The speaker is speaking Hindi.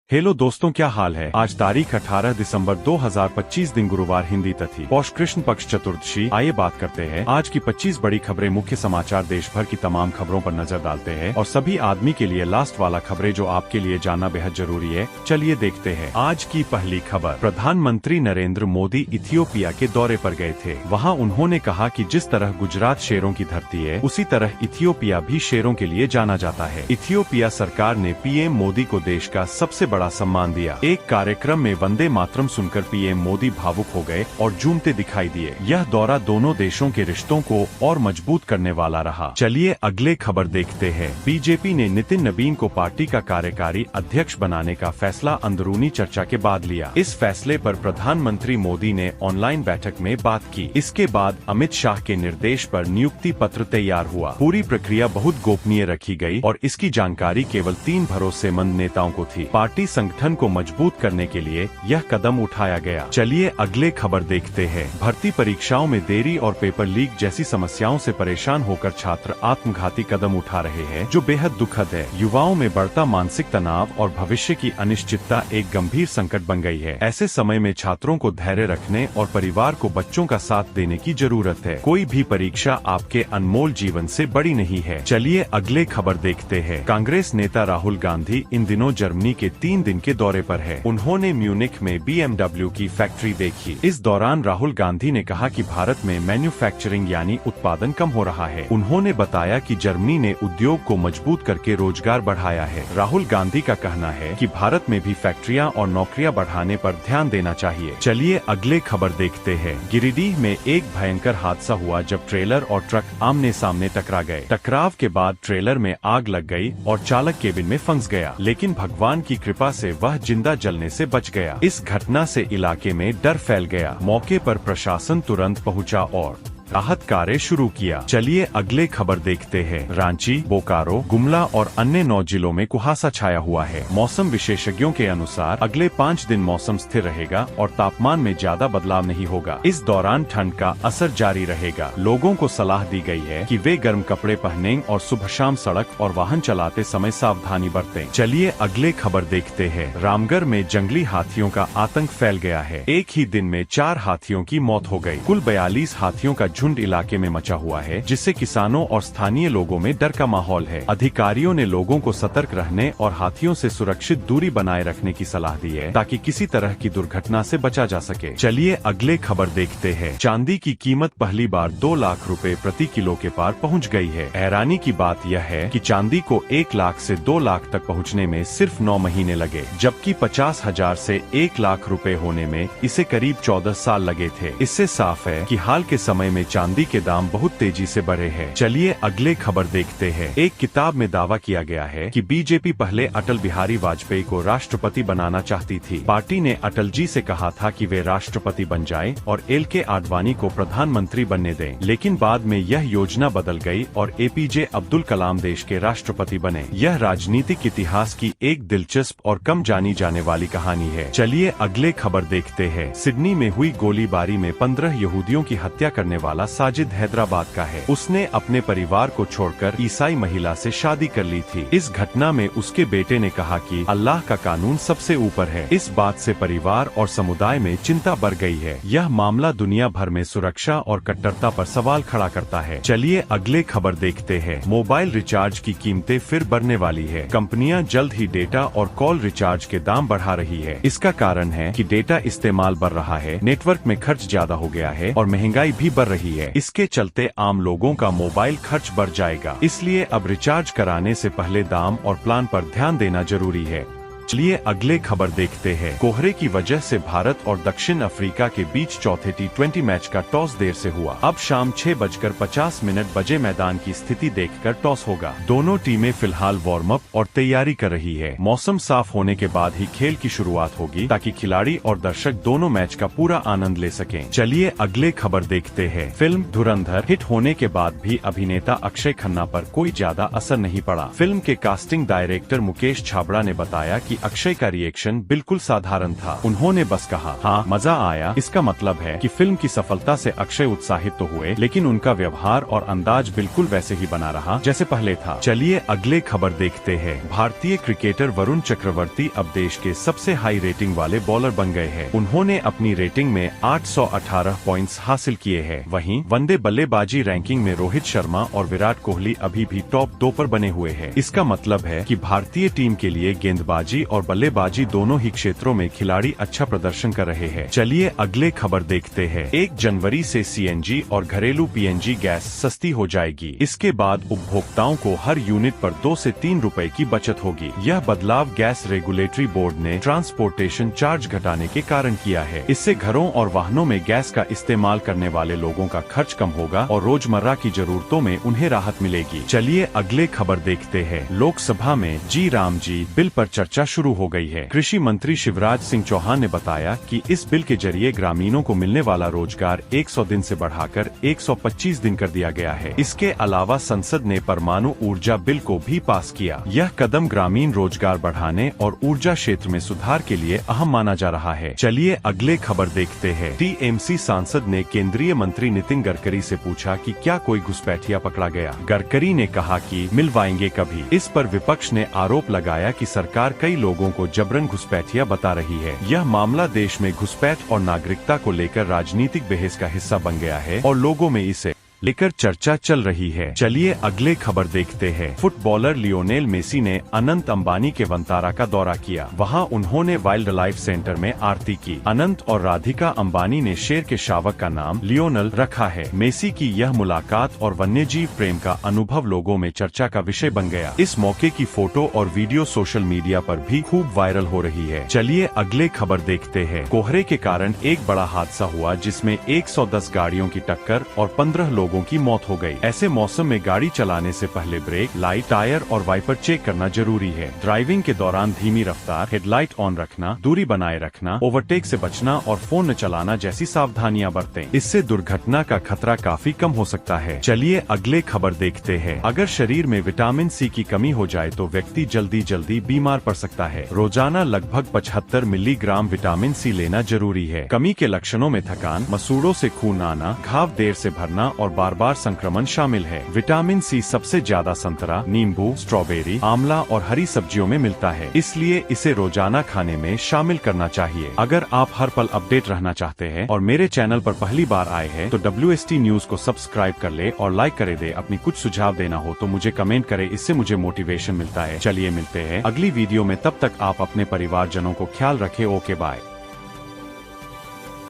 हेलो दोस्तों, क्या हाल है। आज तारीख 18 दिसंबर 2025 दिन गुरुवार, हिंदी तिथि पौष कृष्ण पक्ष चतुर्दशी। आइए बात करते हैं आज की 25 बड़ी खबरें। मुख्य समाचार देश भर की तमाम खबरों पर नजर डालते हैं और सभी आदमी के लिए लास्ट वाला खबरें जो आपके लिए जानना बेहद जरूरी है। चलिए देखते हैं आज की पहली खबर। प्रधानमंत्री नरेंद्र मोदी इथियोपिया के दौरे पर गए थे। वहाँ उन्होंने कहा कि जिस तरह गुजरात शेरों की धरती है, उसी तरह इथियोपिया भी शेरों के लिए जाना जाता है। इथियोपिया सरकार ने पीएम मोदी को देश का सबसे बड़ा सम्मान दिया। एक कार्यक्रम में वंदे मातरम सुनकर पीएम मोदी भावुक हो गए और झूमते दिखाई दिए। यह दौरा दोनों देशों के रिश्तों को और मजबूत करने वाला रहा। चलिए अगले खबर देखते हैं। बीजेपी ने नितिन नबीन को पार्टी का कार्यकारी अध्यक्ष बनाने का फैसला अंदरूनी चर्चा के बाद लिया। इस फैसले पर प्रधानमंत्री मोदी ने ऑनलाइन बैठक में बात की। इसके बाद अमित शाह के निर्देश पर नियुक्ति पत्र तैयार हुआ। पूरी प्रक्रिया बहुत गोपनीय रखी गई और इसकी जानकारी केवल 3 भरोसेमंद नेताओं को थी। पार्टी संगठन को मजबूत करने के लिए यह कदम उठाया गया। चलिए अगले खबर देखते हैं। भर्ती परीक्षाओं में देरी और पेपर लीक जैसी समस्याओं से परेशान होकर छात्र आत्मघाती कदम उठा रहे हैं, जो बेहद दुखद है। युवाओं में बढ़ता मानसिक तनाव और भविष्य की अनिश्चितता एक गंभीर संकट बन गई है। ऐसे समय में छात्रों को धैर्य रखने और परिवार को बच्चों का साथ देने की जरूरत है। कोई भी परीक्षा आपके अनमोल जीवन से बड़ी नहीं है। चलिए अगले खबर देखते हैं। कांग्रेस नेता राहुल गांधी इन दिनों जर्मनी के 3 दिन के दौरे पर है। उन्होंने म्यूनिख में BMW की फैक्ट्री देखी। इस दौरान राहुल गांधी ने कहा कि भारत में मैन्युफैक्चरिंग यानी उत्पादन कम हो रहा है। उन्होंने बताया कि जर्मनी ने उद्योग को मजबूत करके रोजगार बढ़ाया है। राहुल गांधी का कहना है कि भारत में भी फैक्ट्रियां और नौकरियां बढ़ाने पर ध्यान देना चाहिए। चलिए अगले खबर देखते हैं। गिरिडीह में एक भयंकर हादसा हुआ जब ट्रेलर और ट्रक आमने सामने टकरा गए। टकराव के बाद ट्रेलर में आग लग गई और चालक केबिन में फंस गया, लेकिन भगवान की कृपा से वह जिंदा जलने से बच गया। इस घटना से इलाके में डर फैल गया। मौके पर प्रशासन तुरंत पहुंचा और राहत कार्य शुरू किया। चलिए अगले खबर देखते हैं। रांची, बोकारो, गुमला और अन्य 9 जिलों में कुहासा छाया हुआ है। मौसम विशेषज्ञों के अनुसार अगले 5 दिन मौसम स्थिर रहेगा और तापमान में ज्यादा बदलाव नहीं होगा। इस दौरान ठंड का असर जारी रहेगा। लोगों को सलाह दी गई है कि वे गर्म कपड़े पहनें और सुबह शाम सड़क और वाहन चलाते समय सावधानी बरतें। चलिए अगले खबर देखते हैं। रामगढ़ में जंगली हाथियों का आतंक फैल गया है। एक ही दिन में 4 हाथियों की मौत हो गई। कुल 42 हाथियों का झुंड इलाके में मचा हुआ है, जिससे किसानों और स्थानीय लोगों में डर का माहौल है। अधिकारियों ने लोगों को सतर्क रहने और हाथियों से सुरक्षित दूरी बनाए रखने की सलाह दी है, ताकि किसी तरह की दुर्घटना से बचा जा सके। चलिए अगले खबर देखते हैं। चांदी की कीमत पहली बार 2 लाख रुपए प्रति किलो के पार पहुंच गई है। हैरानी की बात यह है कि चांदी को 1 लाख से 2 लाख तक पहुँचने में सिर्फ 9 महीने लगे, जबकि 50,000 से 1 लाख रुपए होने में इसे करीब 14 साल लगे थे। इससे साफ है कि हाल के समय में चांदी के दाम बहुत तेजी से बढ़े हैं। चलिए अगले खबर देखते हैं। एक किताब में दावा किया गया है कि बीजेपी पहले अटल बिहारी वाजपेयी को राष्ट्रपति बनाना चाहती थी। पार्टी ने अटल जी से कहा था कि वे राष्ट्रपति बन जाएं और LK आडवाणी को प्रधानमंत्री बनने दें, लेकिन बाद में यह योजना बदल गई और APJ अब्दुल कलाम देश के राष्ट्रपति बने। यह राजनीतिक इतिहास की एक दिलचस्प और कम जानी जाने वाली कहानी है। चलिए अगले खबर देखते हैं। सिडनी में हुई गोलीबारी में 15 यहूदियों की हत्या करने वाला साजिद हैदराबाद का है। उसने अपने परिवार को छोड़कर ईसाई महिला से शादी कर ली थी। इस घटना में उसके बेटे ने कहा कि अल्लाह का कानून सबसे ऊपर है। इस बात से परिवार और समुदाय में चिंता बढ़ गई है। यह मामला दुनिया भर में सुरक्षा और कट्टरता पर सवाल खड़ा करता है। चलिए अगले खबर देखते हैं। मोबाइल रिचार्ज की कीमतें फिर बढ़ने वाली है। कंपनियां जल्द ही डेटा और कॉल रिचार्ज के दाम बढ़ा रही है। इसका कारण है कि डेटा इस्तेमाल बढ़ रहा है, नेटवर्क में खर्च ज्यादा हो गया है और महंगाई भी बढ़ रही है। इसके चलते आम लोगों का मोबाइल खर्च बढ़ जाएगा। इसलिए अब रिचार्ज कराने से पहले दाम और प्लान पर ध्यान देना जरूरी है। चलिए अगले खबर देखते हैं। कोहरे की वजह से भारत और दक्षिण अफ्रीका के बीच चौथे T20 मैच का टॉस देर से हुआ। अब शाम 6:50 बजे मैदान की स्थिति देखकर टॉस होगा। दोनों टीमें फिलहाल वार्म अप और तैयारी कर रही है। मौसम साफ होने के बाद ही खेल की शुरुआत होगी, ताकि खिलाड़ी और दर्शक दोनों मैच का पूरा आनंद ले सकें। चलिए अगले खबर देखते हैं। फिल्म धुरंधर हिट होने के बाद भी अभिनेता अक्षय खन्ना पर कोई ज्यादा असर नहीं पड़ा। फिल्म के कास्टिंग डायरेक्टर मुकेश छाबड़ा ने बताया कि कि अक्षय का रिएक्शन बिल्कुल साधारण था। उन्होंने बस कहा, हाँ मजा आया। इसका मतलब है कि फिल्म की सफलता से अक्षय उत्साहित तो हुए, लेकिन उनका व्यवहार और अंदाज बिल्कुल वैसे ही बना रहा जैसे पहले था। चलिए अगले खबर देखते हैं। भारतीय क्रिकेटर वरुण चक्रवर्ती अब देश के सबसे हाई रेटिंग वाले बॉलर बन गए हैं। उन्होंने अपनी रेटिंग में 818 पॉइंट्स हासिल किए हैं। वहीं वनडे बल्लेबाजी रैंकिंग में रोहित शर्मा और विराट कोहली अभी भी टॉप 2 पर बने हुए हैं। इसका मतलब है कि भारतीय टीम के लिए गेंदबाजी और बल्लेबाजी दोनों ही क्षेत्रों में खिलाड़ी अच्छा प्रदर्शन कर रहे हैं। चलिए अगले खबर देखते हैं। 1 जनवरी से सीएनजी और घरेलू पीएनजी गैस सस्ती हो जाएगी। इसके बाद उपभोक्ताओं को हर यूनिट पर 2 से 3 रुपए की बचत होगी। यह बदलाव गैस रेगुलेटरी बोर्ड ने ट्रांसपोर्टेशन चार्ज घटाने के कारण किया है। इससे घरों और वाहनों में गैस का इस्तेमाल करने वाले लोगों का खर्च कम होगा और रोजमर्रा की जरूरतों में उन्हें राहत मिलेगी। चलिए अगले खबर देखते हैं। लोकसभा में जी राम जी बिल पर चर्चा शुरू हो गई है। कृषि मंत्री शिवराज सिंह चौहान ने बताया कि इस बिल के जरिए ग्रामीणों को मिलने वाला रोजगार 100 दिन से बढ़ाकर 125 दिन कर दिया गया है। इसके अलावा संसद ने परमाणु ऊर्जा बिल को भी पास किया। यह कदम ग्रामीण रोजगार बढ़ाने और ऊर्जा क्षेत्र में सुधार के लिए अहम माना जा रहा है। चलिए अगले खबर देखते हैं। टीएमसी सांसद ने केंद्रीय मंत्री नितिन गडकरी से पूछा कि क्या कोई घुसपैठिया पकड़ा गया। गडकरी ने कहा कि मिलवाएंगे कभी। इस पर विपक्ष ने आरोप लगाया कि सरकार कई लोगों को जबरन घुसपैठिया बता रही है। यह मामला देश में घुसपैठ और नागरिकता को लेकर राजनीतिक बहस का हिस्सा बन गया है और लोगों में इसे लेकर चर्चा चल रही है। चलिए अगले खबर देखते हैं। फुटबॉलर लियोनेल मेसी ने अनंत अंबानी के वंतारा का दौरा किया। वहां उन्होंने वाइल्ड लाइफ सेंटर में आरती की। अनंत और राधिका अंबानी ने शेर के शावक का नाम लियोनल रखा है। मेसी की यह मुलाकात और वन्यजीव प्रेम का अनुभव लोगों में चर्चा का विषय बन गया। इस मौके की फोटो और वीडियो सोशल मीडिया पर भी खूब वायरल हो रही है। चलिए अगले खबर देखते हैं। कोहरे के कारण एक बड़ा हादसा हुआ जिसमें 110 गाड़ियों की टक्कर और 15 लोगों की मौत हो गई। ऐसे मौसम में गाड़ी चलाने से पहले ब्रेक, लाइट, टायर और वाइपर चेक करना जरूरी है। ड्राइविंग के दौरान धीमी रफ्तार, हेडलाइट ऑन रखना, दूरी बनाए रखना, ओवरटेक से बचना और फोन न चलाना जैसी सावधानियां बरतें। इससे दुर्घटना का खतरा काफी कम हो सकता है। चलिए अगले खबर देखते हैं। अगर शरीर में विटामिन सी की कमी हो जाए तो व्यक्ति जल्दी बीमार पड़ सकता है। रोजाना लगभग 75 मिलीग्राम विटामिन सी लेना जरूरी है। कमी के लक्षणों में थकान, मसूड़ों से खून आना, घाव देर से भरना और बार बार संक्रमण शामिल है। विटामिन सी सबसे ज्यादा संतरा, नींबू, स्ट्रॉबेरी, आंवला और हरी सब्जियों में मिलता है, इसलिए इसे रोजाना खाने में शामिल करना चाहिए। अगर आप हर पल अपडेट रहना चाहते हैं और मेरे चैनल पर पहली बार आए हैं तो WST न्यूज को सब्सक्राइब कर ले और लाइक करे दे। अपनी कुछ सुझाव देना हो तो मुझे कमेंट करे, इससे मुझे मोटिवेशन मिलता है। चलिए मिलते हैं अगली वीडियो में, तब तक आप अपने परिवारजनों को ख्याल रखें। Okay bye.